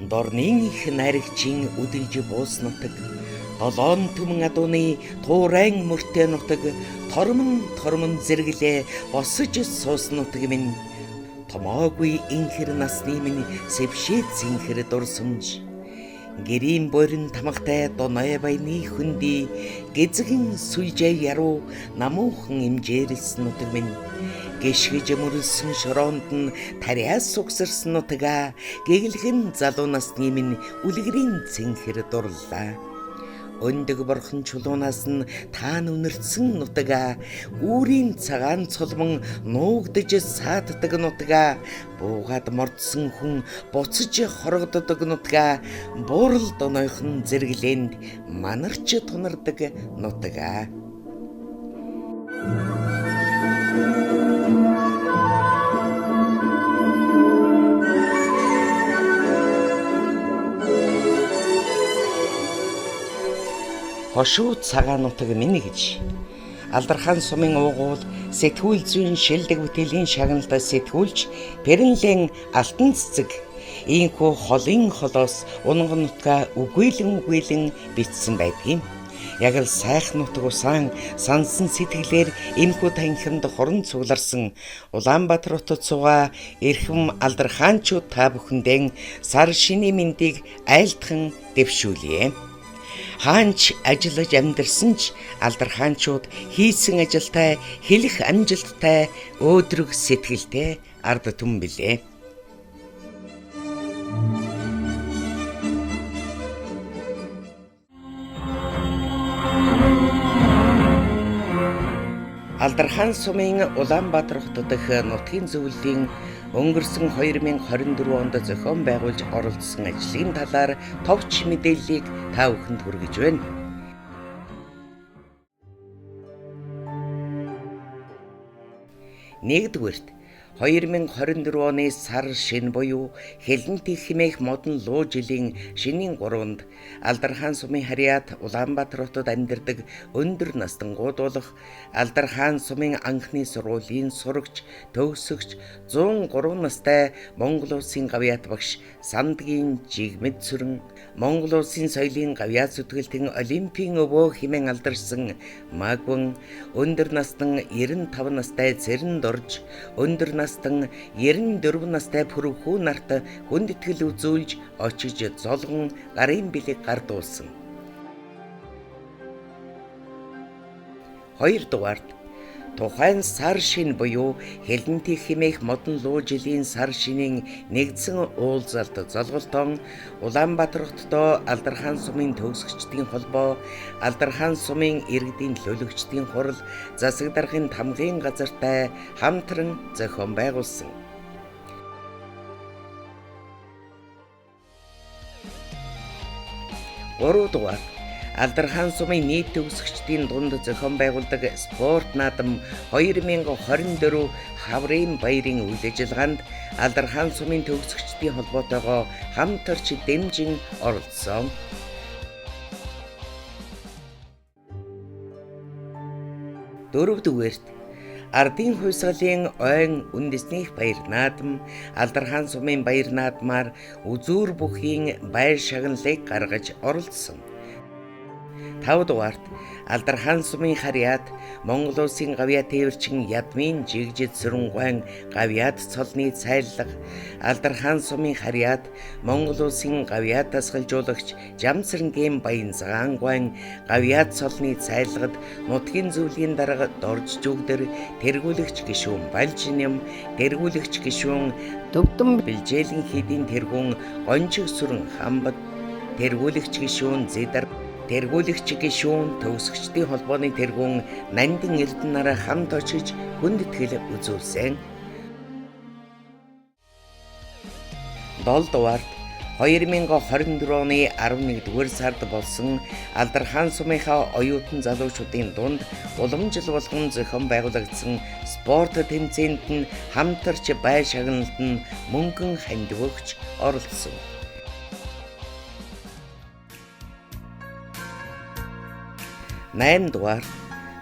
Дорнын их наригчийн үдэлж буус нутаг, долоон түмэн адууны туурайн мөртэй нутаг, тормон зэрэглээ босож суус нутаг минь, томоогүй инхэр насны минь сэвшээд зинхэр дурсамж, гэрийн борин тамагтай доной баяны хүндий, гэзгэн сүйжээ яруу намуухан имжээрэлсэн нутаг минь, гიშгэж мөрөлсөн шороонд нь тариас угсарсан нутага, гэгэлхэн залуу насны минь үлгэрийн цэнхэр дурлаа. Өндөг борхон чулуунаас нь таан үнэрсэн нутага, үүрийн цагаан цолмон нуугдж сааддаг нутага, буугаад мордсон хүн буцаж хорогддог нутага, буурал донойхон зэрэглэнд манарч тунардаг нутага. Хошуу цагаан нутаг минь гэж Алдархан сумын уугуул сэтгүүл зүйн шилдэг бүтэлийн шагналтай сэтгүүлч Пэрэнлэн алтан цэцэг ийхүү холын холоос унган нутгаа үгүйлэн бичсэн байдгийн. Яг л сайхан нутаг усан сансан сэтгэлээр ийхүү танхимд хорон цугларсан Улаанбаатар хотод суугаа эрхэм алдархаанчууд та бүхэндээ сар шинийн мэндийг айлтхан дэвшүүлье. Хаанч ажиллаж амьдарсан ч алдархаанчууд хийсэн ажилтай хэлэх амжилттай өөдрөг сэтгэлтэй ард түмэн билээ. Алдархан сумын Улаанбаатар хот дэх нутгийн зөвлөлийн өнгөрсөн 2024 онд зохион байгуулж оролцсон ажлын талаар товч мэдээллийг та бүхэнд хүргэж байна. Нэгдүгээрт 2024 оны сар шин буюу Хэлэнтийн хэмээх модон луу жилийн шинийн 3-нд Алдархан сумын харьяат Улаанбаатар хотод амьдардаг өндөр настангууд болох Алдархан сумын анхны сургуулийн сурагч, төгсөгч 103 настай Монгол улсын гавьяат багш Сандгийн Жигмэд Сүрэн, Монгол улсын соёлын гавьяат зүтгэлтэн Олимпийн өвөө хэмээн алдарсан Магван, өндөр настан 95 настай Цэрэн Дорж, өндөр настан 94 настай Пүрхүү нарт хүндэтгэл үзүүлж очиж золгон гарын бэлэг гардуулсан. Хоёрдугаарт тухайн сар шин буюу Хэлэнтийн хэмээх модон луу жилийн сар шинийн нэгдсэн уулзалт золголтон Улаанбаатар хотод Алдархан сумын төгсөгчдийн холбоо, Алдархан сумын иргэдийн төлөөлөгчдийн хурал, засаг даргын тамгын газартай хамтран зохион байгуулсан. Гуравдугаар Алдархан сумын нийт төгсөгчдийн дунд зохион байгуулдаг спорт наадам 2024 хаврын баярын үйл ажиллагаанд Алдархан сумын төгсөгчдийн холбоотойгоо хамтарч дэмжин оролцсон. Дөрөвдүгээрт Ардын хувьсгалын ойн үндэснийх баяр наадам Алдархан сумын баяр наадмаар үзүүр бүхийн байр шагналыг гаргаж оролцсон. 5-дугаарт Алдархан сумын харьяат Монгол улсын гавьяат тээвэрчин Ядмын Жигжид Сүрэнгуайн гавьяат цолны цайллага, Алдархан сумын харьяат Монгол улсын гавьяат тасгалжуулагч Жамсарнгийн Баян Цагаангуайн гавьяат цолны цайлагад нутгийн зөвлөлийн дарга Дорж Жүгдэр, тэргүүлэгч гишүүн Балжиням, тэргүүлэгч гишүүн Төвдөн Бэлжээлийн хийдийн тэргүүн Гонжиг Сүрэн Хамбат, тэргүүлэгч гишүүн Зидар, тэргүүлэгч гишүүн төгсөгчдийн холбооны тэргүүн Нандин Эрдэнэ нараа хамт очиж хүндэтгэл үзүүлсэн. 7-дугаарт 2024 оны 11-р сард болсон Алдархан сумынхаа оюутан залуучуудын дунд уламжил болгон зохион байгуулагдсан спорт тэмцээнд нь хамтарч байр шагналд нь мөнгөн ханд өгч оролцсон. 8 дугаар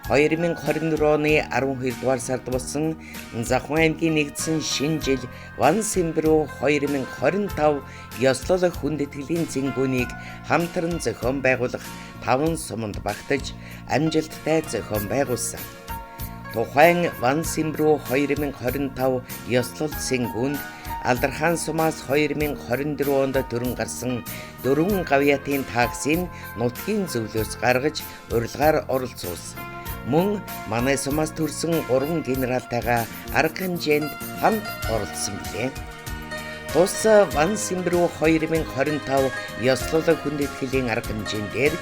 2024 оны 12 дугаар сард болсон Завхан аймгийн нэгдсэн шинэ жил Ван Сэмбрүү 2025 ёслол хүндэтгэлийн зэнгүүнийг хамтран зохион байгуулах 5 суманд багтаж амжилттай зохион байгуулсан. Тухайн Ван Сэмбрүү 2025 ёслол зэнгүүнд Алдархан сумаас 2024 онд төрөн гарсан 4 гавьяатын таксийн нутгийн зөвлөөс гаргаж урилгаар оролцуулсан. Мөн манай сумаас төрсэн 3 генералтайгаа арга хэмжээнд хамт оролцсон билээ. Тус Ван Сэмбрүү 2025 ёслол хүндэтгэлийн арга хэмжээнд дээр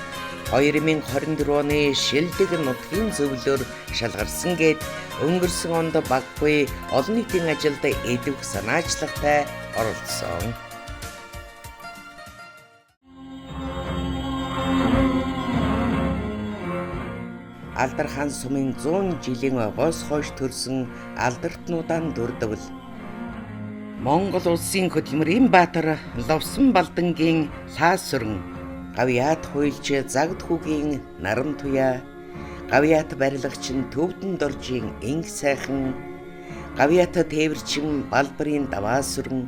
2024 оны шилдэг нутгийн зөвлөөр шалгарсан гээд өнгөрсөн онд баггүй олон нийтийн ажилд эдвэх санаачлагтай оролцсон. Алдархан сумын 100 жилийн огоос хойш төрсэн алдартнуудаа дурдвал Монгол улсын хөдөлмөрийн баатар Ловсон Балдангийн Лаасүрэн, гавьяат хуйлч Загдхүүгийн Наран Туяа, гавьяат барилагч Төвдөн Доржийн Инг сайхан, гавьяат тээвэрчин Балбарын Даваасүрэн,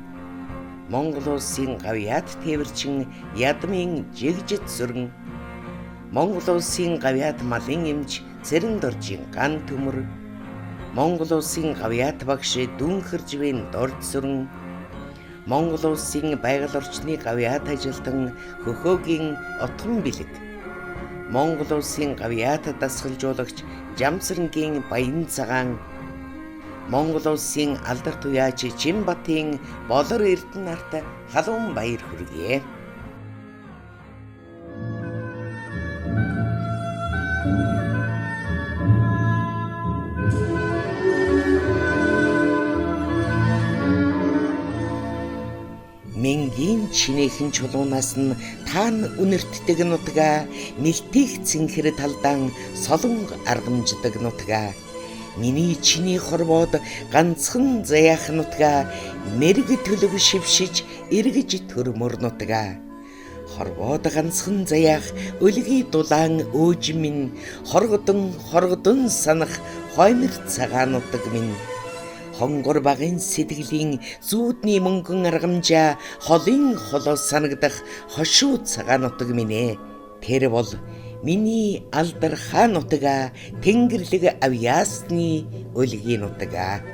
Монгол улсын гавьяат тээвэрчин Ядмын Жигжит сүрэн, Монгол улсын гавьяат малын эмч Цэрэн Доржийн Ган төмөр, Монгол улсын гавьяат багш Дүнхэржвийн Дорд сүрэн, Монгол улсын байгаль орчны гавьяат ажилтан Хөхөөгийн Отгон бэлэг, Монгол улсын гавьяат дасгалжуулагч Жамсрангийн Баян цагаан, Монгол улсын алдарт уяач Чимбатын Болор Эрдэнэ нарт халуун баяр хүргэе. Мэнгийн чинээхэн чулуунаас нь таан үнэртдэг нутгаа, нэлтийг цэнхэр талдаан солонг аргамждаг нутгаа, миний чиний хорвоод ганцхан заяах нутгаа, мэрэг төлөв шившиж эргэж төрмөр нутгаа, хорвоод ганцхан заяах өлгий дулаан өөж минь, хоргодон санах хоймор цагаанудаг минь, хонгор багын сэтгэлийн зүүдний мөнгөн аргамжаа холын холоос санагдах хошуу цагаанутаг минь ээ. Тэр бол миний Алдархан нутгаа, Тэнгэрлэг авьяасны өлгийн нутгаа.